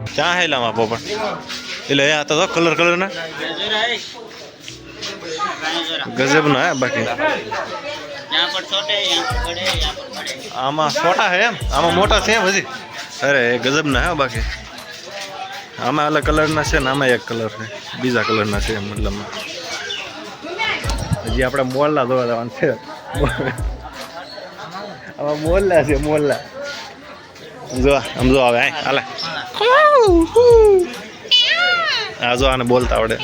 ક્યાં હેલામાં પોપટ એટલે એ હતા તો કલર કલરના ગજબ ના હે બાકી આમાં છોટા હે એમ આમાં મોટા છે એમ હજી અરે ગજબ ના હે બાકી આમાં અલગ કલરના છે ને આમાં એક કલર છે બીજા કલરના છે મતલબમાં હજી આપણે મોરલા જોવા જવાનું છે આમાં મોરલા છે મોરલા જો આમ જો આવે હાલે આ જો આને બોલતા આવડે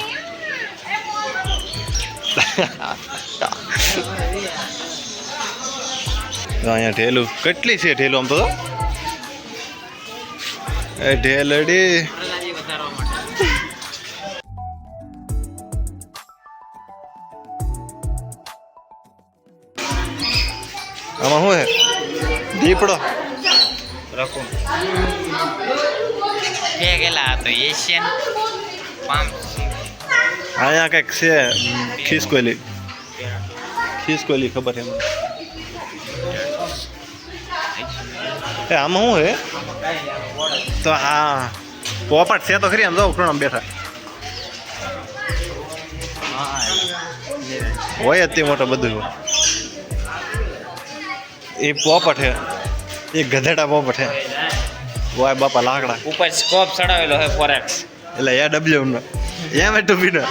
અહીંયા ઢેલું કેટલી છે ઢેલું આમ તો એ ઢેલડી આમાં શું હે દીપડો રાખો કે ગેલા તો એશિયન પામ અહીંયા કંઈક છે ખિસકોલી ખબર છે મને એ આમાં શું હે તો આ પોપટ છે તો ખરી આમ જાઉં આમ બેઠા હોય જ તે મોટો બધું એ પોપટ છે એ ગધેડા પોપટ છે વાય બાપા લાકડા ઉપર સ્કોપ ચડાવેલો હે ફોરેક્સ એટલે એ ડબલ્યુ નો એમ ટૂબી નો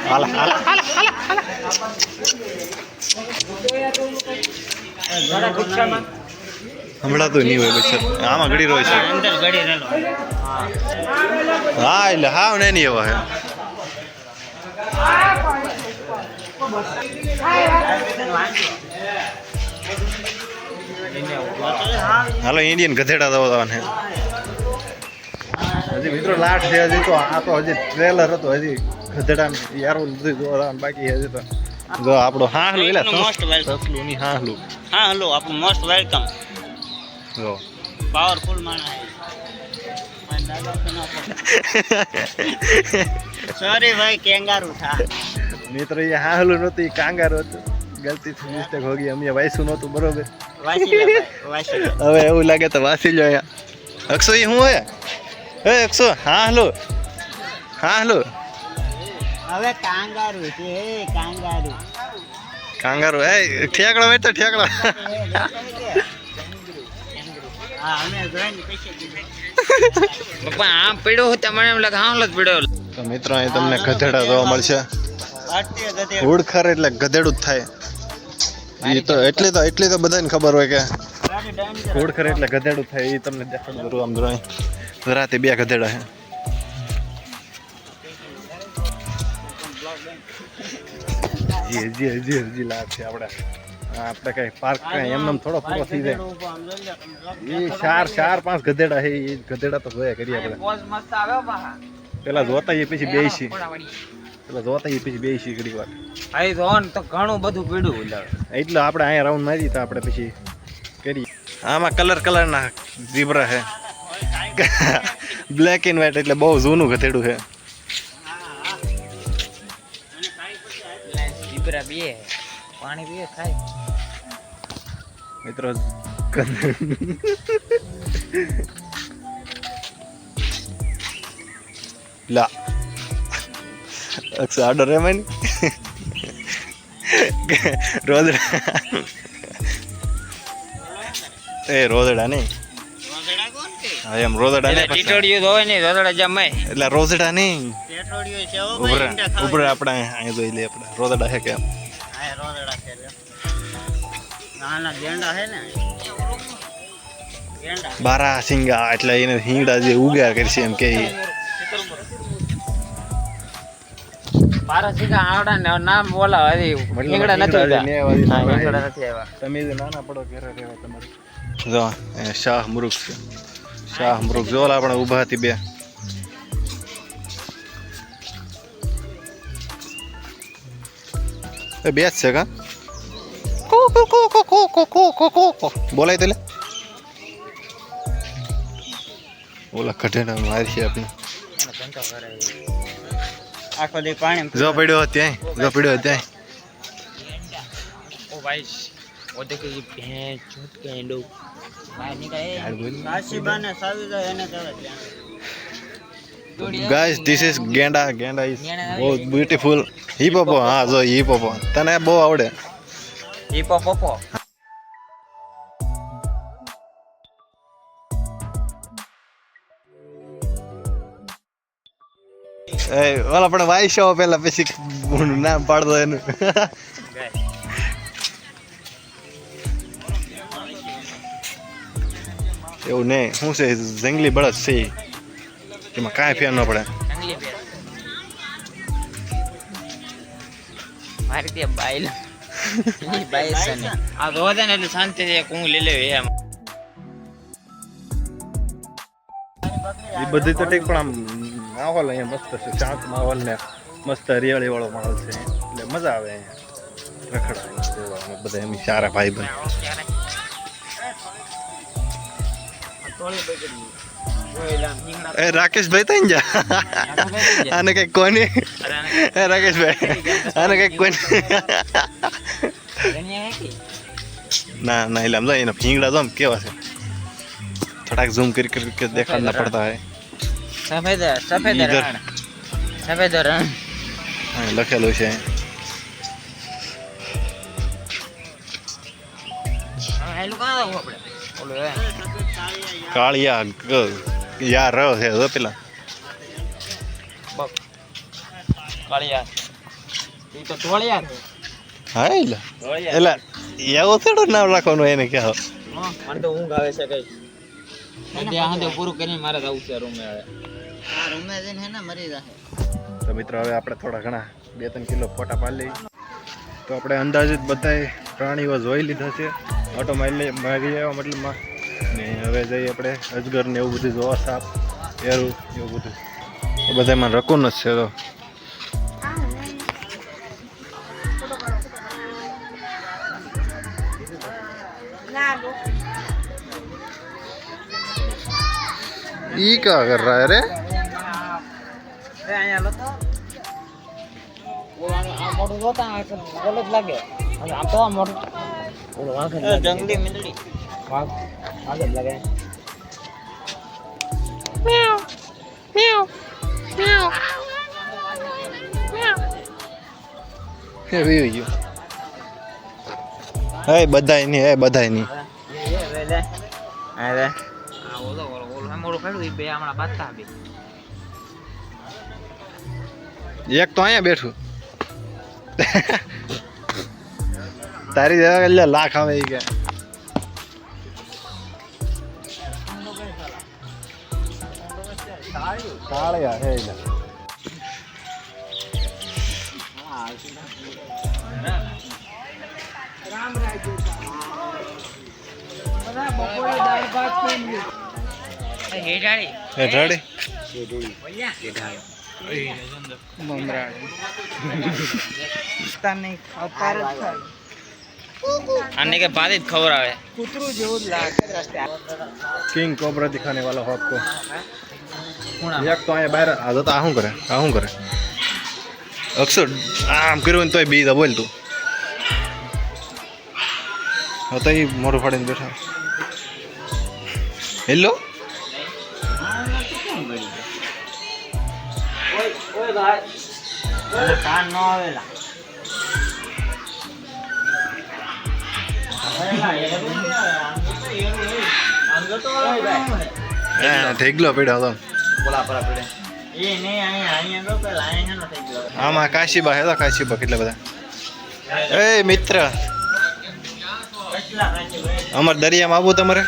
હાલા હાલા હાલા હાલા હમણાં તો નહીં હોય બચ્ચા આમાં ઘડી રહ્યો છે અંદર ગડી રહેલો હા એટલે હાવ ને નહીં એવા હે હાલો ઇન્ડિયન ગધેડા દવાને હજી મિત્રો લાટ છે હજી તો આ તો હજી ટ્રેલર હતો હજી ગધેડા યારું બધું જોવા બાકી હજી તો જો આપણો હાહલું એટલે સસલું ની હાહલું હા હેલો આપણું મોસ્ટ વેલકમ જો પાવરફુલ માણસ સોરી ભાઈ કેંગાरू થા મિત્ર એ હાહલું નહોતું એ કાંગારું હતું ગલતીથી મિસ્ટેક હો ગઈ અમે વાયસું નહોતું બરોબર વાસી હવે એવું લાગે તો વાસી લો અહીંયા અક્ષો એ શું હોય હે અક્ષો હાહલો હાહલો હવે કાંગારૂ છે કાંગારૂ કાંગારું એ ઠેકડો હોય તો ઠેકડો હા અમે જોઈને પૈસા દીધા પપ્પા આમ પડ્યો હતો મને એમ લાગે હાલો જ પડ્યો તો મિત્રો અહીં તમને ગધેડા જોવા મળશે હુડખર એટલે ગધેડું જ થાય એ તો એટલી તો બધાને ખબર હોય કે હુડખર એટલે ગધેડું થાય એ તમને દેખાડું કરું આમ જોઈ રાતે બે ગધેડા છે હજી લાગ છે આપણે કઈ પાર્ક એમને થોડો પૂરો થઈ જાય એ ચાર પાંચ ગધેડા છે એ ગધેડા તો જોયા કરીએ આપણે પેલા જોતા એ પછી બેસી ઘડી વાર આઈ જોન તો ઘણું બધું પીડ્યું એટલે આપણે અહીંયા રાઉન્ડ મારી તો આપણે પછી કરીએ આમાં કલરના ઝીબ્રા છે બ્લેક એન્ડ વ્હાઈટ એટલે બહુ જૂનું ગધેડું છે ઝીબ્રા બે પાણી પીએ ખાય મિત્રો લા અક્ષર આડો રેમાય ને રોદડા નહીં હા એમ રોદડા નહીં ટીટોડિયું હોય ને રોદડા જમાય એટલે રોદડા નહીં ટીટોડિયું છે ઉપર આપણે અહીંયા જોઈ લઈએ આપણે રોદડા છે કે આ રોદડા છે નાના ગેંડા છે ને ગેંડા બારા સિંગા એટલે એને હિંગડા જે ઉગ્યા કરશે એમ કે બારા સિંગા આવડા ને નામ બોલા હજી હિંગડા નથી આવ્યા તમે જે નાના પડો ઘરે રહેવા તમારે જો શાહ મુરુગ છે શાહ મુરુગ જો આપણે ઊભા હતી બે બે જ છે કા બોલાય તો ઓલા કઢેડા મારી છે આપણે આખો દી પાણી જો પડ્યો ત્યાં भाई वो देखो ये भैंस चूत के एंडो बाहर निकले यार बोल काशीबा ने सावी तो એને તરત guys this is Genda is બહુ બ્યુટીફુલ હિપોપો હા જો હિપોપો તને બહુ આવડે હિપોપોપો એ ઓલા આપણે વાઈ શો પેલા પછી નામ પાડતો એનું એવું નહીં શું છે જંગલી બળદ છે એમાં કાંઈ ફેર ન પડે જંગલી ભેંસ મારી તે બાઈલ ઈ બાઈ છે ને આ રોદે ને એટલે શાંતિથી હું લઈ લેવી એમ એ બધી તો ઠીક પણ આમ માહોલ અહીંયા મસ્ત છે શાંત માહોલ ને મસ્ત હરિયાળી વાળો માહોલ છે એટલે મજા આવે અહીંયા રખડા જોવા બધા એમ સારા ભાઈ બન એ રાકેશભાઈ તઈ જા આને કઈક કોની એ રાકેશભાઈ આને કઈક કોની ના ના એટલે સમજો એના ભીંગડા તો કેવા છે થોડાક ઝૂમ કરી દેખાડના પડતા હે સફેદ રણ સફેદ રણ હા લખેલું છે કાળિયા યાર રહ્યો છે જો પેલા કાળિયા એ તો ધોળિયા છે હા એટલે એવું થોડું નામ રાખવાનું એને કહો મને તો ઊંઘ આવે છે કઈ ત્યાં સુધી પૂરું કરીને મારે જવું છે રૂમે હવે આ રૂમે જઈને હે ને મરી જાહે તો મિત્રો હવે આપણે થોડા ઘણા 2-3 કિલો ફોટા પાડી લઈએ તો આપણે અંદાજિત બધાય પ્રાણીઓ જોઈ લીધા છે ઓટો મારી આવ્યા મતલબમાં ને હવે જઈએ આપણે અજગર ને એવું બધું જોવા સાપ એરું એવું બધું તો બધામાં રકૂન જ છે તો ई क्या कर रहा है रे અહીંયા લો તો આ મોટું જોતા ગલત લાગે અને આ તો આ મોટું ઓલો વાઘ જંગલી મીંદડી વાઘ વાઘ જ લાગે મ્યાઉ મ્યાઉ મ્યાઉ મ્યાઉ હે વી હે બધાય ની લે લે આ ઓલો મોટું કાઢ્યું એ બે હમણાં બાતા બે એક તો અહીંયા બેઠું તારી જગ્યા લાખ આવે એ કે કાળિયા હે રામ રાજ્ય બધા બપોરે દાળ ભાત ખાઈ હેડાડી હેઠાડી આને કે બાદ જ ખબર આવે કૂતરું જેવું જ લાગે કિંગ કોબરા દિખાને વાला हो आपको એક તો અહીંયા બહાર આ તો આ શું કરે અક્ષર આમ કર્યું ને તોય બી બોલ તું હતા એ મોઢું ફાડીને બેઠા હેલો કાન ન આવેલા ઢેગલો પડ્યો હતો બોલા પરા પડે એ નહીં અહીંયા તો પેલા અહીંયા ન થઈ ગયો આમાં કાશીબા હે તો કાશીબા કેટલા બધા એ મિત્ર અમાર દરિયામાં આવું તમારે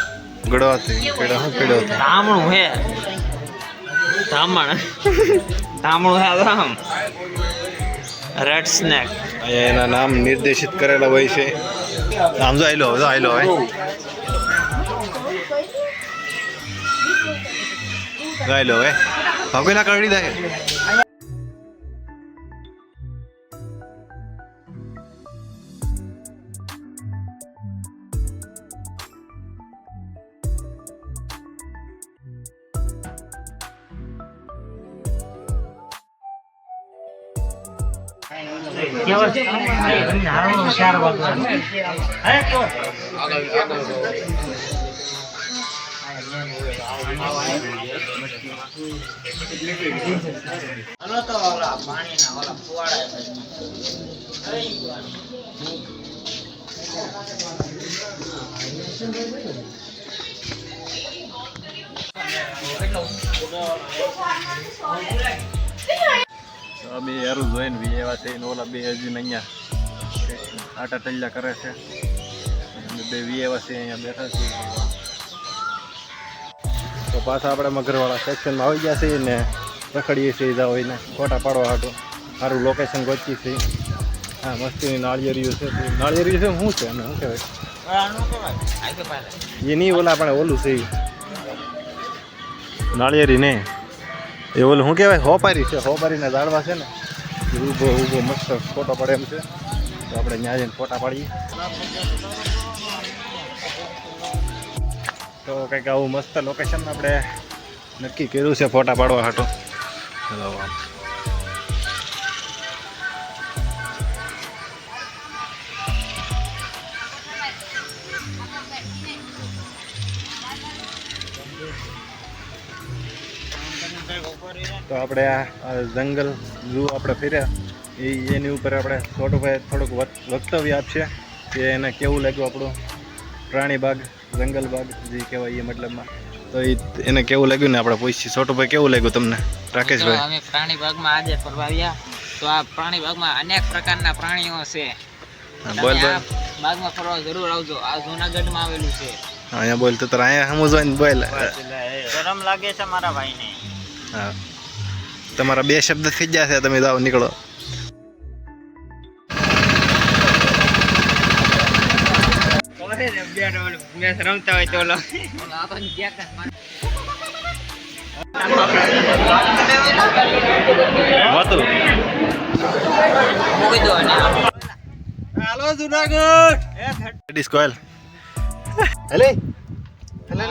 ગળવાથી પીડો તામણું હે તામણું હે આમ રેડ સ્નેક એના નામ નિર્દેશિત કરેલા હોય છે આમ જો આયલો હવે આયલો હવે ભાગો ના કરી દે હાલો તો ઓલા પાણીના ઓલા ફુવાડા તો બે યારું જોઈને બી એવા થઈને ઓલા બે હજી અહીંયા આટા ટલ્યા કરે છે અને બે વી એવા છે અહીંયા બેઠા છે. તો પાછા આપણે મગરવાળા સેક્શનમાં આવી ગયા છીએ ને રખડીએ છીએ જાઓ એને ફોટા પાડવા હાટું સારું લોકેશન ગોચી છે. હા મસ્તીની નાળિયેરિયું છે. નાળિયેરિયું છે શું છે અને શું કહેવાય એ નહીં ઓલા પણ ઓલું છે નાળિયેરી ને એ ઓલું શું કહેવાય હોપારી છે. હોપારીના ઝાડવા છે ને ઊભો ઊભો મસ્ત ફોટો પડે એમ છે. તો આપણે ત્યાં જઈને ફોટા પાડીએ. તો કંઈક આવું મસ્ત લોકેશન આપણે નક્કી કર્યું છે ફોટા પાડવા હાટું. ચલો આમ તો આપણે આ જંગલ ઝૂ આપણે ફર્યા એની ઉપર આપણે છોટુભાઈ થોડુંક વક્તવ્ય આપશે કે એને કેવું લાગ્યું આપણું પ્રાણી બાગ જંગલ બાગ જે કહેવાય એ મતલબમાં. તો એને કેવું લાગ્યું ને આપણે પૂછીએ. છોટુભાઈ કેવું લાગ્યું તમને? રાકેશભાઈ અમે પ્રાણી બાગમાં આજે ફરવા આવ્યા. તો આ પ્રાણી બાગમાં અનેક પ્રકારના પ્રાણીઓ છે. બોલ બોલ બાગમાં ફરવા જરૂર આવજો. આ જૂનાગઢમાં આવેલું છે. અહીંયા બોલ તો અહીંયા સમજવાની બોલ. ગરમ લાગે છે મારા ભાઈને. હા તમારા બે શબ્દ થઈ ગયા છે. તમે જાઓ નીકળો. રમતા હોય તો હાલો જુનાગઢ. હેલે હેલે